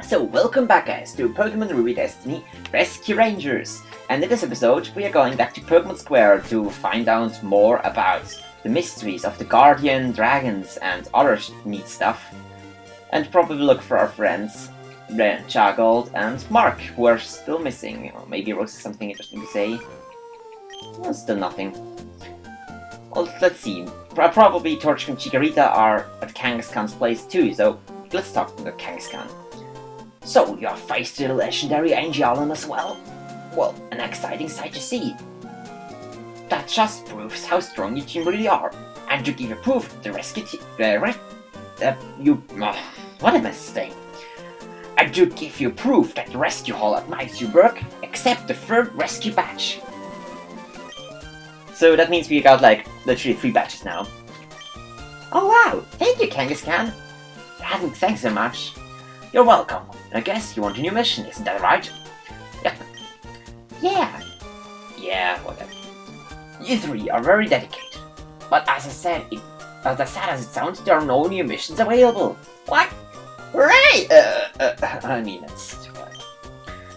So welcome back guys to Pokemon Ruby Destiny Rescue Rangers, and in this episode we are going back to Pokemon Square to find out more about the mysteries of the Guardian, Dragons and other neat stuff, and probably look for our friends Jagold and Mark, who are still missing. Or maybe Rose has something interesting to say. Well, still nothing. Well, let's see. Probably Torchic and Chikorita are at Kangaskhan's place too, so let's talk to Kangaskhan. So, you have faced the legendary Angelin as well? Well, an exciting sight to see. That just proves how strong you team really are. And to give you proof, the rescue what am I saying? I do give you proof that the rescue hall admires your work, except the third rescue badge. So that means we got like literally 3 badges now. Oh wow, thank you Kangaskhan. Thanks so much. You're welcome. I guess you want a new mission, isn't that right? Yep. Yeah, whatever. You 3 are very dedicated. But as I said, as sad as it sounds, there are no new missions available. What? Right! I mean, that's too bad.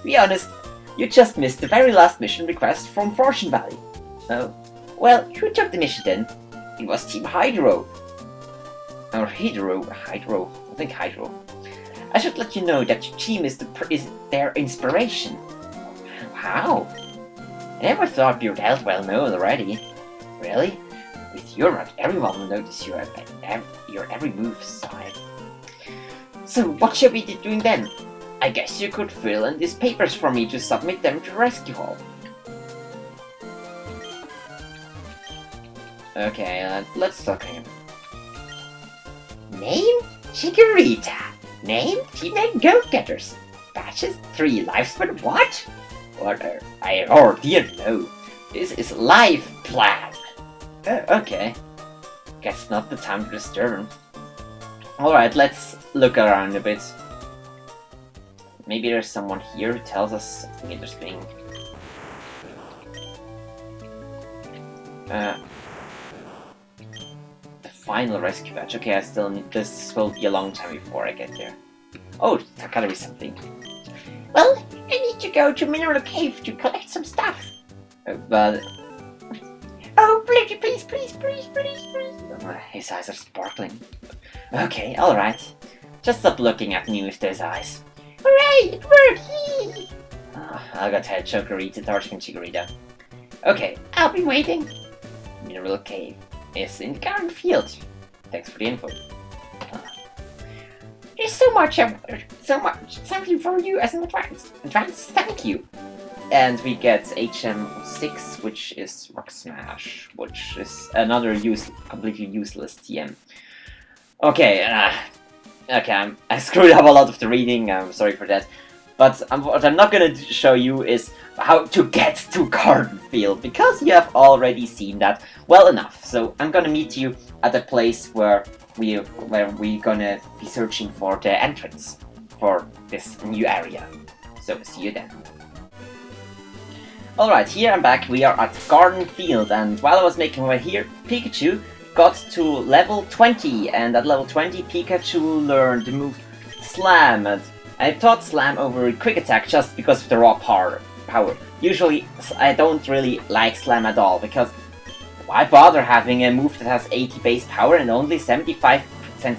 Be honest, you just missed the very last mission request from Fortune Valley. Oh. Well, who took the mission then? It was Team Hydro. Or Hydro. I think Hydro. I should let you know that your team is their inspiration. How? I never thought you were that well known already. Really? With your rank, everyone will notice your every move, Sai. So what should we be doing then? I guess you could fill in these papers for me to submit them to Rescue Hall. Okay, let's talk him. Name? Chikorita. Name? Teenage Go-Getters. Badges? 3 lifespan? What? I didn't know. This is life plan. Okay. Guess not the time to disturb him. Alright, let's look around a bit. Maybe there's someone here who tells us something interesting. Final rescue badge. Okay, this will be a long time before I get there. Oh, there gotta be something. Well, I need to go to Mineral Cave to collect some stuff. But... Oh, please. His eyes are sparkling. Okay, alright. Just stop looking at me with those eyes. Hooray, it worked! I'll go tell Chokorita, Torchic and Chikorita. Okay, I'll be waiting. Mineral Cave is in the garden field. Thanks for the info. There's so much, something for you as an advance. Thank you. And we get HM6, which is Rock Smash, which is another completely useless TM. Okay, I screwed up a lot of the reading. I'm sorry for that. But what I'm not gonna show you is how to get to Garden Field, because you have already seen that well enough. So I'm gonna meet you at a place where we're gonna be searching for the entrance for this new area. So see you then. Alright, here I'm back. We are at Garden Field, and while I was making my way here, Pikachu got to level 20, and at level 20 Pikachu learned the move Slam. And I taught Slam over Quick Attack just because of the raw power. Usually, I don't really like Slam at all, because why bother having a move that has 80 base power and only 75%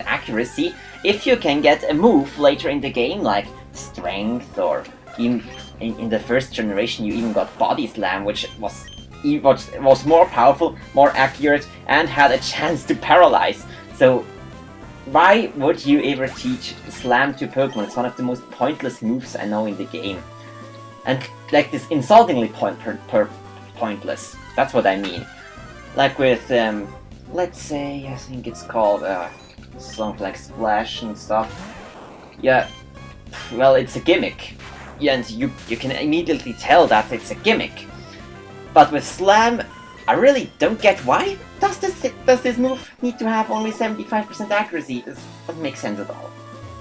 accuracy if you can get a move later in the game like Strength, or even in the first generation you even got Body Slam, which was more powerful, more accurate, and had a chance to paralyze. So why would you ever teach Slam to Pokemon? It's one of the most pointless moves I know in the game. And like this insultingly pointless. That's what I mean. Like with, let's say, I think it's called something like Splash and stuff. Yeah, well, it's a gimmick. Yeah, and you can immediately tell that it's a gimmick. But with Slam, I really don't get why does this move need to have only 75% accuracy? This doesn't make sense at all.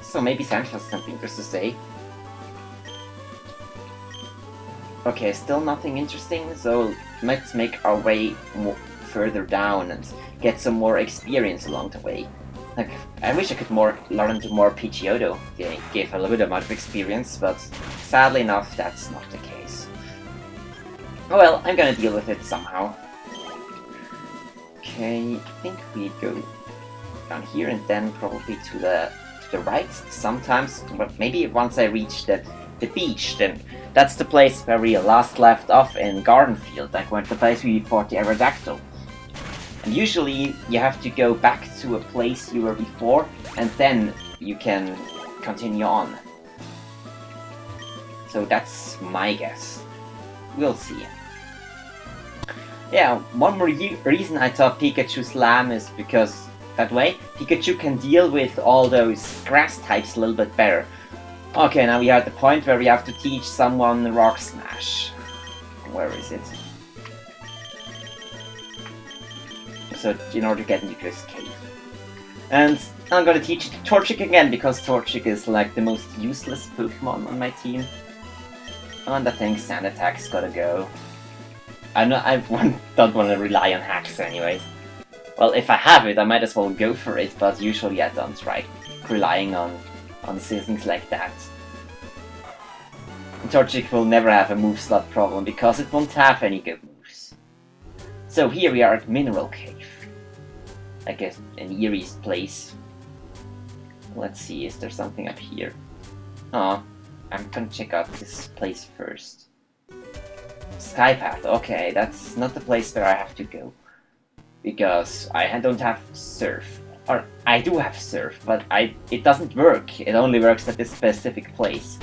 So maybe Sancho has something just to say. Okay, still nothing interesting, so let's make our way further down and get some more experience along the way. Like, I wish I could learn to more Pidgeotto. They give a little bit amount of experience, but sadly enough, that's not the case. Oh well, I'm gonna deal with it somehow. Okay, I think we go down here and then probably to the right sometimes, but maybe once I reach the beach, then that's the place where we last left off in Garden Field, like when the place we fought the Aerodactyl. And usually you have to go back to a place you were before, and then you can continue on. So that's my guess. We'll see. Yeah, one more reason I thought Pikachu Slam is because that way Pikachu can deal with all those grass types a little bit better. Okay, now we are at the point where we have to teach someone Rock Smash. Where is it? So, in order to get into this cave. And I'm gonna teach it to Torchic again, because Torchic is like the most useless Pokemon on my team. And I think Sand Attack's gotta go. I don't want to rely on hacks anyways. Well, if I have it, I might as well go for it, but usually I don't try relying on things like that. Torchic will never have a move slot problem because it won't have any good moves. So here we are at Mineral Cave. I guess an eerie place. Let's see, is there something up here? Oh, I'm gonna check out this place first. Skypath, okay, that's not the place where I have to go. Because I don't have Surf. Or, I do have Surf, but it doesn't work. It only works at this specific place.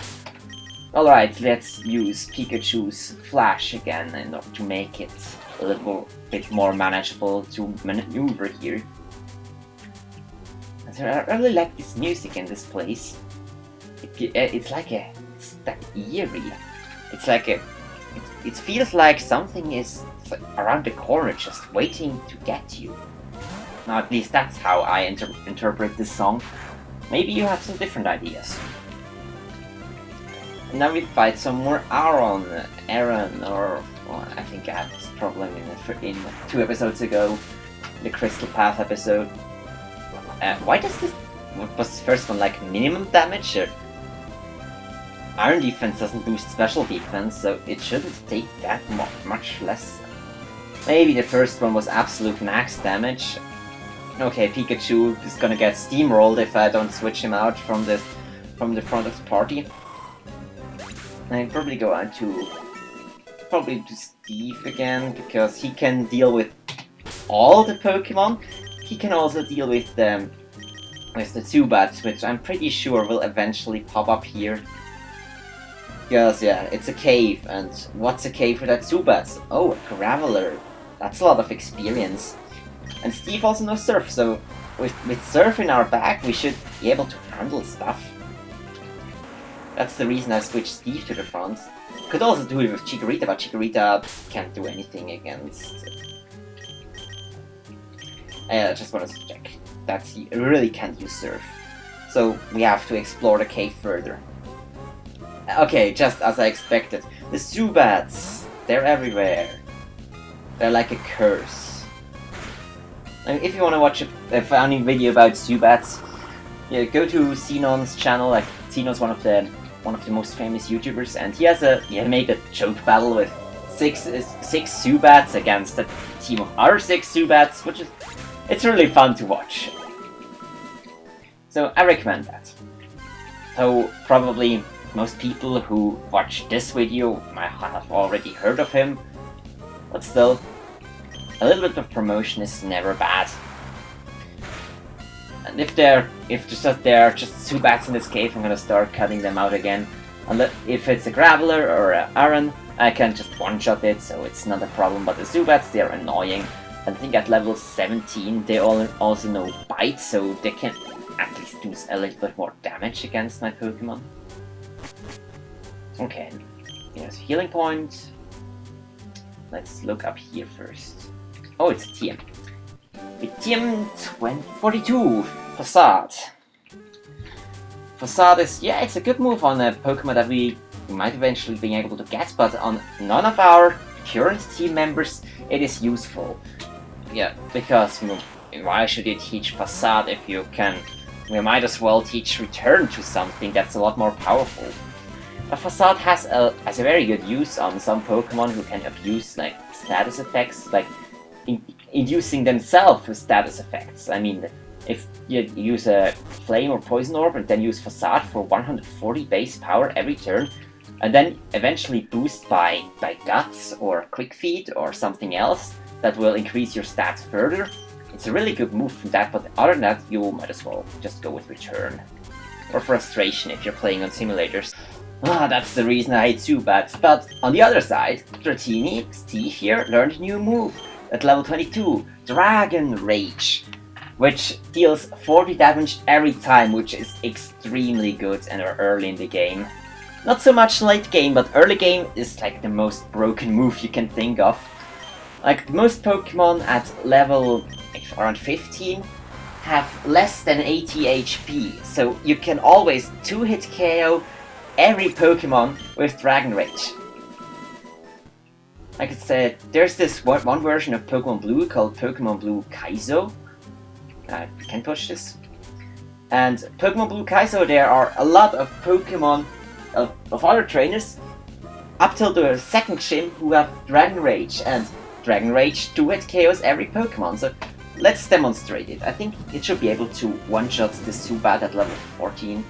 Alright, let's use Pikachu's Flash again in order to make it a little bit more manageable to maneuver here. I really like this music in this place. It's that eerie. It's like it feels like something is around the corner just waiting to get you. Now, at least that's how I interpret this song. Maybe you have some different ideas. And now we fight some more Aaron, or well, I think I had this problem in 2 episodes ago, the Crystal Path episode. Why does this? What was the first one, like minimum damage? Or Iron defense doesn't boost special defense, so it shouldn't take that much less. Maybe the first one was absolute max damage. Okay, Pikachu is gonna get steamrolled if I don't switch him out from the front of the party. I probably go on to Steve again, because he can deal with all the Pokemon. He can also deal with the Zubats, which I'm pretty sure will eventually pop up here. Because yeah, it's a cave, and what's a cave without Zubats? Oh, a Graveler. That's a lot of experience. And Steve also knows Surf, so with Surf in our bag, we should be able to handle stuff. That's the reason I switched Steve to the front. Could also do it with Chikorita, but Chikorita can't do anything against... I just wanted to check that he really can't use Surf. So we have to explore the cave further. Okay, just as I expected. The Zubats! They're everywhere. They're like a curse. I mean, if you want to watch a funny video about Zubats, yeah, go to Xenon's channel. Like, Xenon's one of the most famous YouTubers, and he made a joke battle with six Zubats against a team of other 6 Zubats, which is it's really fun to watch. So I recommend that. So probably most people who watch this video might have already heard of him, but still, a little bit of promotion is never bad. And if there are just Zubats in this cave, I'm gonna start cutting them out again. And if it's a Graveler or a Aaron, I can just one-shot it, so it's not a problem. But the Zubats, they're annoying. I think at level 17 they also know Bite, so they can at least do a little bit more damage against my Pokemon. Okay, here's a healing point. Let's look up here first. Oh, it's a TM. The TM 42 Facade. Facade is, yeah, it's a good move on a Pokemon that we might eventually be able to get, but on none of our current team members it is useful. Yeah, because why should you teach Facade if you can? We might as well teach Return to something that's a lot more powerful. A Facade has a very good use on some Pokemon who can abuse like status effects, like inducing themselves with status effects. I mean, if you use a Flame or Poison Orb and then use Facade for 140 base power every turn, and then eventually boost by Guts or Quick Feet or something else that will increase your stats further, it's a really good move from that, but other than that, you might as well just go with Return. Or Frustration if you're playing on simulators. That's the reason I hate Zubats. But on the other side, Dratini, Steve here, learned a new move at level 22, Dragon Rage, which deals 40 damage every time, which is extremely good and early in the game. Not so much late game, but early game is like the most broken move you can think of. Like most Pokemon at level around 15 have less than 80 HP, so you can always 2-hit KO every Pokemon with Dragon Rage. Like I said, there's this one version of Pokemon Blue called Pokemon Blue Kaizo. I can push this. And Pokemon Blue Kaizo, there are a lot of Pokemon of other trainers up till the second gym who have Dragon Rage, and Dragon Rage 2-hit KOs every Pokemon, so let's demonstrate it. I think it should be able to one-shot the Zubat at level 14.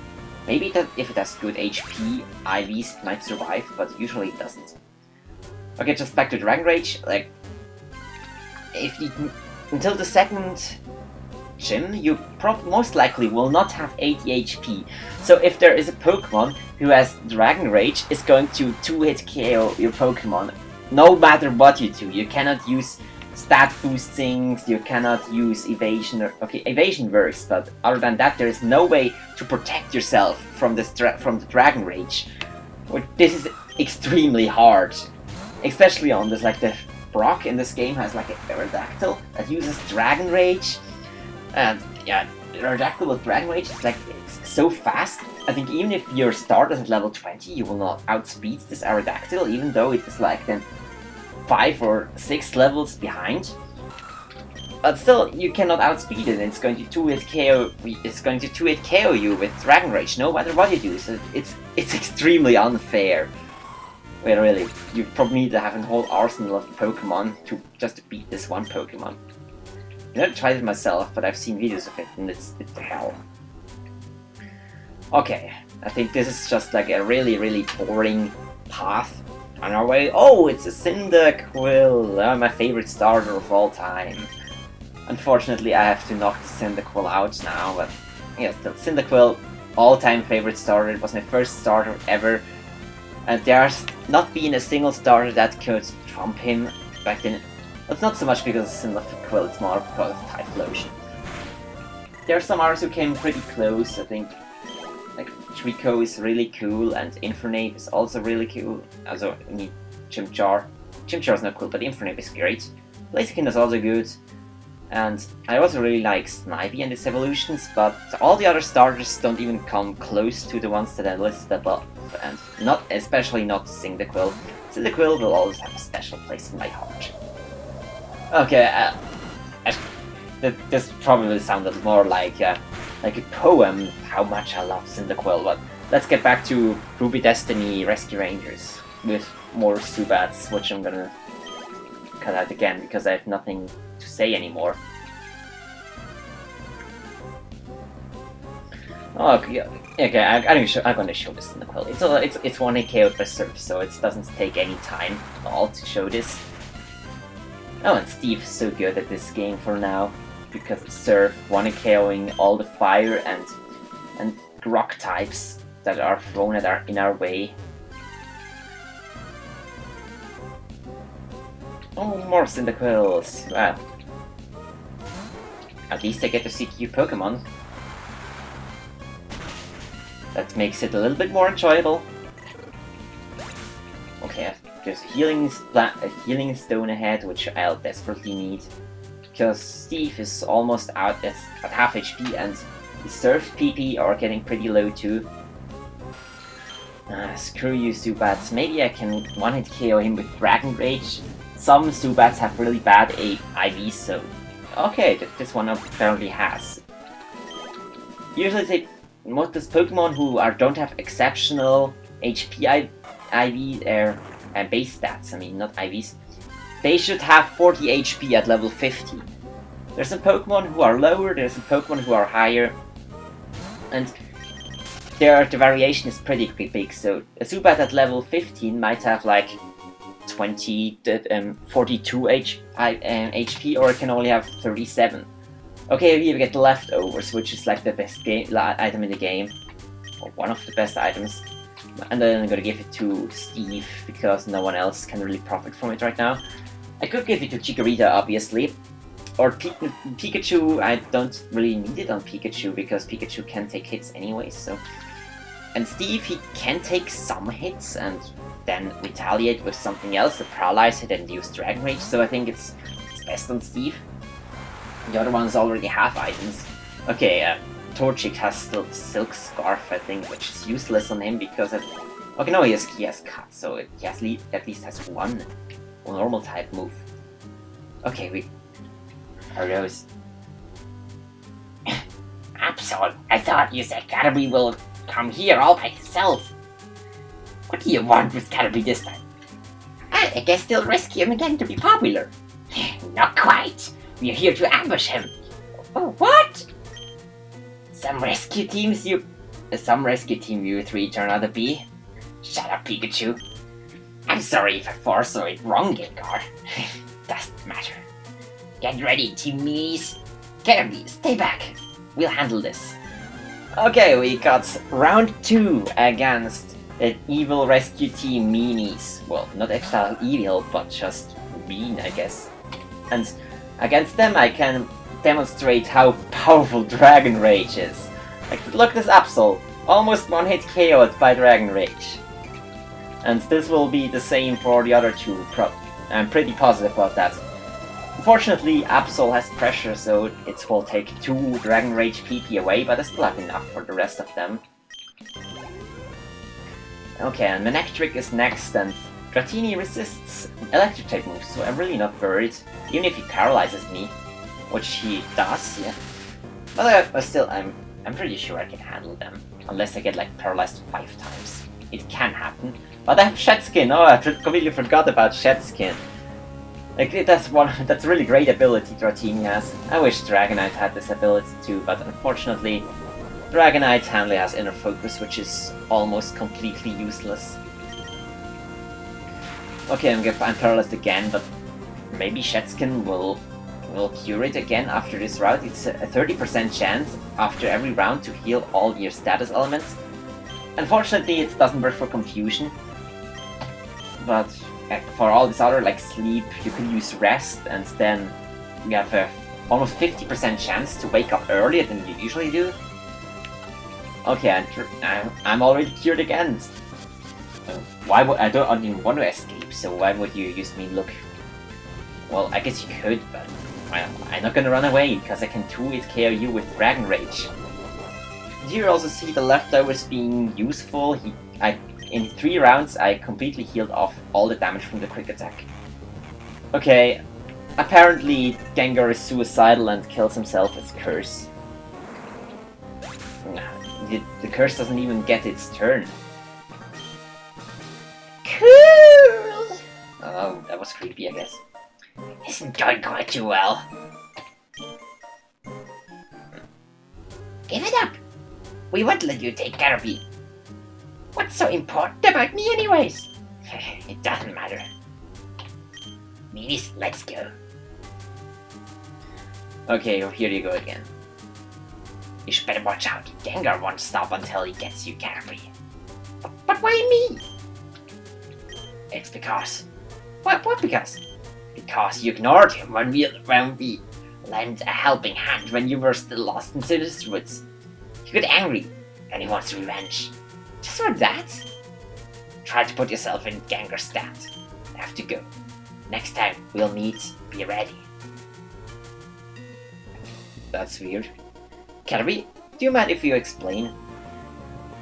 Maybe if it has good HP, IVs it might survive, but usually it doesn't. Okay, just back to Dragon Rage, like, if you until the second gym, you most likely will not have 80 HP. So if there is a Pokemon who has Dragon Rage, it's going to 2-hit KO your Pokemon, no matter what you do. You cannot use stat boosting, you cannot use evasion, okay, evasion works, but other than that there is no way to protect yourself from the Dragon Rage. This is extremely hard, especially on this, like the Brock in this game has like a Aerodactyl that uses Dragon Rage. And yeah, Aerodactyl with Dragon Rage is like, it's so fast. I think even if your start is at level 20, you will not outspeed this Aerodactyl, even though it is like then 5 or 6 levels behind. But still, you cannot outspeed it, and it's going to 2-hit KO. It's going to 2-hit KO you with Dragon Rage, no matter what you do. So it's extremely unfair. Well, really, you probably need to have a whole arsenal of Pokemon just to beat this one Pokemon. I never tried it myself, but I've seen videos of it, and it's the hell. Okay, I think this is just like a really boring path on our way. Oh, it's a Cyndaquil, my favorite starter of all time. Unfortunately, I have to knock the Cyndaquil out now, but yeah, still, Cyndaquil, all-time favorite starter. It was my first starter ever, and there's not been a single starter that could trump him back then. It's not so much because of Cyndaquil, it's more because of Typhlosion. There are some others who came pretty close. I think like Trico is really cool, and Infernape is also really cool. Also, I mean, Chimchar. Chimchar is not cool, but Infernape is great. Blaziken is also good. And I also really like Snivy and its evolutions, but all the other starters don't even come close to the ones that I listed above, and especially not Cyndaquil. Cyndaquil will always have a special place in my heart. Okay, this probably sounded more like a poem, how much I love Cyndaquil, but let's get back to Ruby Destiny Rescue Rangers with more Zubats, which I'm gonna cut out again because I have nothing to say anymore. Okay, I'm gonna show this Cyndaquil. It's 1-hit KO'd by Surf, so it doesn't take any time at all to show this. Oh, and Steve is so good at this game for now, because of Surf, 1-hit KOing all the fire and rock types that are thrown in our way. Oh, more Cyndaquils! Wow. At least I get to see cute Pokemon. That makes it a little bit more enjoyable. Okay, there's a healing stone ahead, which I'll desperately need. Because Steve is almost out at half HP, and his Surf PP are getting pretty low too. Screw you, Zubats. Maybe I can 1-hit KO him with Dragon Rage. Some Zubats have really bad IVs, so Okay, this one apparently has. Usually say most of Pokemon who don't have exceptional HP IV base stats, I mean not IVs, they should have 40 HP at level 50. There's some Pokemon who are lower, there's some Pokemon who are higher, and the variation is pretty big. So a Zubat at level 15 might have like 42 HP, or it can only have 37. Okay, here we get the leftovers, which is like the best item in the game, or one of the best items. And then I'm gonna give it to Steve, because no one else can really profit from it right now. I could give it to Chikorita, obviously, or Pikachu. I don't really need it on Pikachu, because Pikachu can take hits anyways, so... And Steve, he can take some hits, and then retaliate with something else, to paralyze it and use Dragon Rage, so I think it's best on Steve. The other ones already have items. Okay, Torchic has still Silk Scarf, I think, which is useless on him because of... Okay, no, he has Cut, so he at least has one normal type move. Okay, we... Are those... Absol, I thought you said Caterpie will come here all by himself. What do you want with Caterpie this time? I guess they'll rescue him again to be popular. Not quite. We're here to ambush him. Oh, what? Some rescue team you three turn out to be. Shut up, Pikachu. I'm sorry if I foresaw it wrong, Gengar. Doesn't matter. Get ready, Team Meanies. Caterpie, stay back. We'll handle this. Okay, we got round 2 against an evil rescue team Meanies. Well, not extra evil, but just mean, I guess. And against them I can demonstrate how powerful Dragon Rage is. Like, look at this Absol, almost one-hit KO'd by Dragon Rage. And this will be the same for the other two, I'm pretty positive about that. Unfortunately, Absol has pressure, so it will take 2 Dragon Rage PP away, but I still have enough for the rest of them. Okay, and Manectric is next, and Dratini resists electric type moves, so I'm really not worried, even if he paralyzes me, which he does, yeah. But still, I'm pretty sure I can handle them, unless I get like paralyzed 5 times. It can happen, but I have Shed Skin. Oh, I completely forgot about Shed Skin. Like, that's a really great ability Dratini has. I wish Dragonite had this ability too, but unfortunately, Dragonite only has Inner Focus, which is almost completely useless. Okay, I'm paralyzed again, but maybe Shedskin will cure it again after this round. It's a 30% chance after every round to heal all your status elements. Unfortunately, it doesn't work for Confusion, but for all this other, like Sleep, you can use Rest, and then you have a almost 50% chance to wake up earlier than you usually do. Okay, I'm already cured again. Why would I don't even want to escape? So why would you use me? Look. Well, I guess you could, but I'm not gonna run away because I can 2-hit KO you with Dragon Rage. Here you also see the leftovers being useful. In 3 rounds, I completely healed off all the damage from the quick attack. Okay, apparently Gengar is suicidal and kills himself with Curse. The Curse doesn't even get its turn. Cool! Oh, that was creepy, I guess. Isn't going quite too well. Give it up! We won't let you take Caterpie. What's so important about me anyways? It doesn't matter. Meanies, let's go. Okay, here you go again. You should better watch out. Gengar won't stop until he gets you, Caterpie. But why me? It's because... What because? Because you ignored him when we lent a helping hand when you were still lost in Citrus Woods. He got angry, and he wants revenge. Just for that? Try to put yourself in Gengar's stand. I have to go. Next time we'll meet, be ready. That's weird. Caterpie, do you mind if you explain?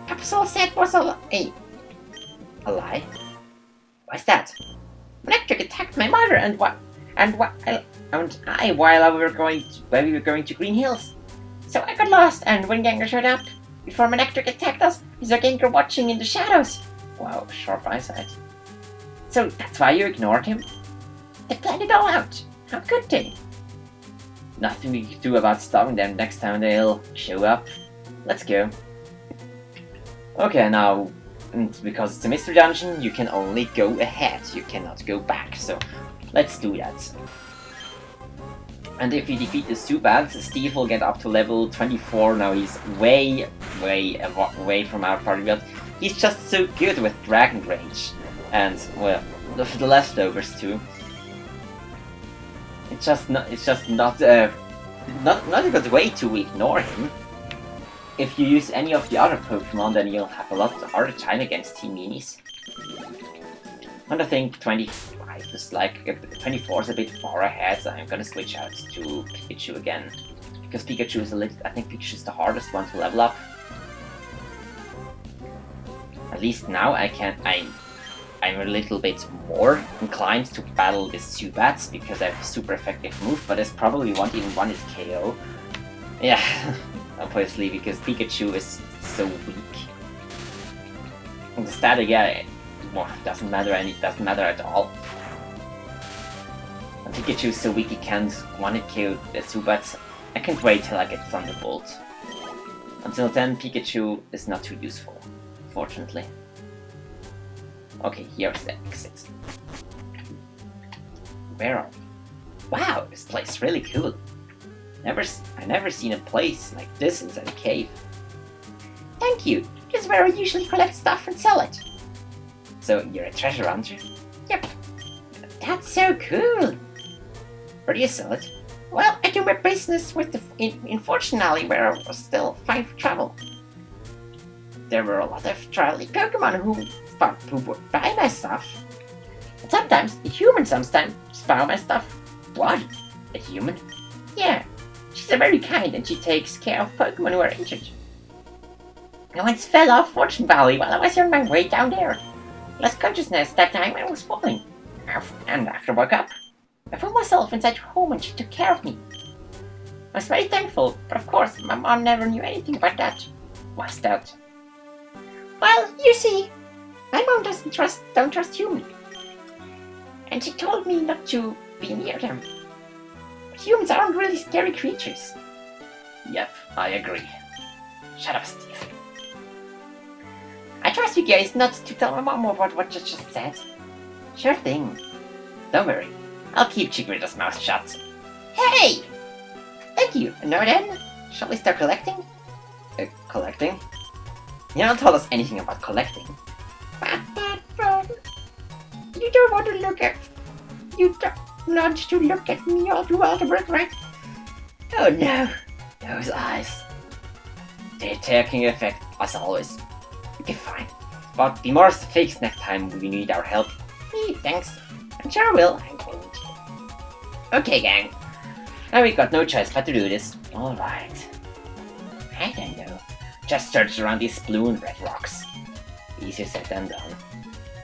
Absol said was a lie. A lie? Why's that? Manectric attacked my mother and while we were going to Green Hills. So I got lost, and when Gengar showed up, before Manectric attacked us, we saw Gengar watching in the shadows. Wow, sharp eyesight. So that's why you ignored him? They planned it all out. How could they? Nothing we can do about stopping them. Next time they'll show up. Let's go. Okay, now, and because it's a mystery dungeon, you can only go ahead. You cannot go back, so let's do that. And if we defeat the Zubats, Steve will get up to level 24. Now he's way away from our party, but he's just so good with Dragon Rage. And, well, the leftovers too. It's just not a good way to ignore him. If you use any of the other Pokemon, then you'll have a lot harder time against Team Minis. And I think 25 is like 24 is a bit far ahead, so I'm gonna switch out to Pikachu again, because Pikachu is I think Pikachu is the hardest one to level up. At least now I'm a little bit more inclined to battle the Zubats because I have a super effective move, but there's probably even one is KO. Yeah, obviously because Pikachu is so weak. And the static, yeah, well, doesn't matter at all. And Pikachu is so weak he can't one-hit KO the Zubats. I can't wait till I get Thunderbolt. Until then, Pikachu is not too useful, fortunately. Okay, here's the exit. Where are we? Wow, this place is really cool. I've never seen a place like this inside a cave. Thank you. This is where I usually collect stuff and sell it. So you're a treasure hunter? Yep. That's so cool. Where do you sell it? Well, I do my business with in Fortune Alley, where I was still fine for travel. There were a lot of trial Pokemon who would buy my stuff. And sometimes a human buy my stuff. What? A human? Yeah. She's very kind and she takes care of Pokemon who are injured. I once fell off Fortune Valley while I was on my way down there. Lost consciousness that time I was falling. And after I woke up, I found myself inside her home and she took care of me. I was very thankful, but of course my mom never knew anything about that. Why's that? Well, you see, my mom don't trust humans. And she told me not to be near them. But humans aren't really scary creatures. Yep, I agree. Shut up, Steve. I trust you guys not to tell my mom about what you just said. Sure thing. Don't worry. I'll keep Chikorita's mouth shut. Hey! Thank you. And now then, shall we start collecting? Collecting? You don't tell us anything about collecting. You don't want to look at... You don't want to look at me all through all the brick, right? Oh no! Those eyes. They're taking effect, as always. Okay, fine. But be more fixed next time we need our help. Thanks. I'm sure I will. Okay, gang. Now we got no choice but to do this. Alright. I don't know. Just search around these blue and red rocks. Easier said than done.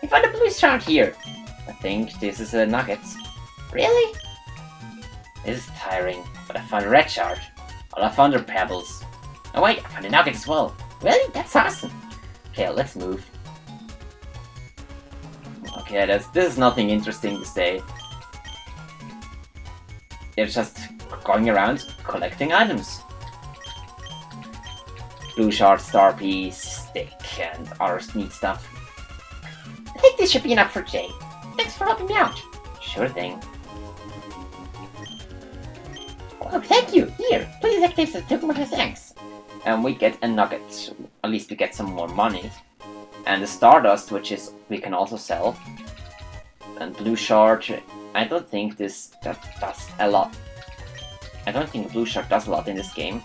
I found a blue shard here. I think this is a nugget. Really? This is tiring, but I found a red shard. Well, I found the pebbles. Oh wait, I found a nugget as well. Really? That's awesome. Okay, let's move. Okay, this is nothing interesting to say. They're just going around collecting items. Blue shard, star piece, stick, and other neat stuff. I think this should be enough for Jay. Thanks for helping me out. Sure thing. Oh, thank you. Here, please activate the token with thanks. And we get a nugget. At least we get some more money. And the stardust, which is we can also sell. And blue shard. I don't think that does a lot. I don't think blue shard does a lot in this game.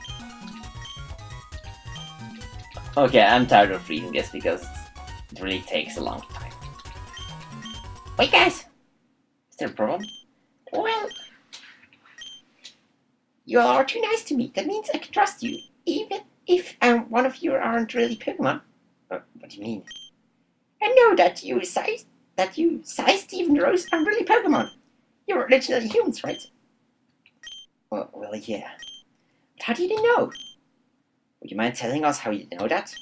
Okay, I'm tired of reading this because it really takes a long time. Wait, guys. Is there a problem? Well, you are too nice to me. That means I can trust you, even if one of you aren't really Pokemon. What do you mean? I know that you, Steve and Rose, aren't really Pokemon. You're originally humans, right? Well, yeah. But how do you know? Would you mind telling us how you know that?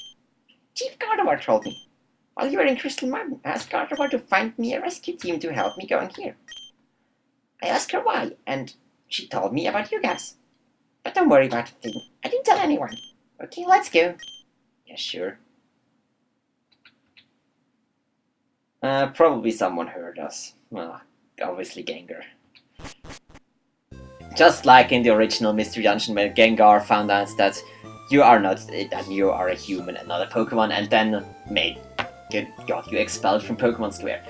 Chief Gardevoir told me. While you were in Crystal Mountain, I asked Gardevoir to find me a rescue team to help me going here. I asked her why, and she told me about you guys. But don't worry about the thing. I didn't tell anyone. Okay, let's go. Yeah, sure. Probably someone heard us. Well, obviously Gengar. Just like in the original Mystery Dungeon when Gengar found out that you are not, that you are a human and not a Pokemon, and then got you expelled from Pokemon Square.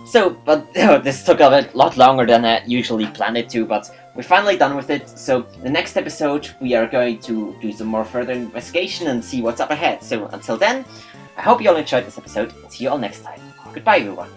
So, but this took a lot longer than I usually planned it to, but we're finally done with it. So, the next episode we are going to do some more further investigation and see what's up ahead. So, until then, I hope you all enjoyed this episode, and see you all next time. Goodbye, everyone.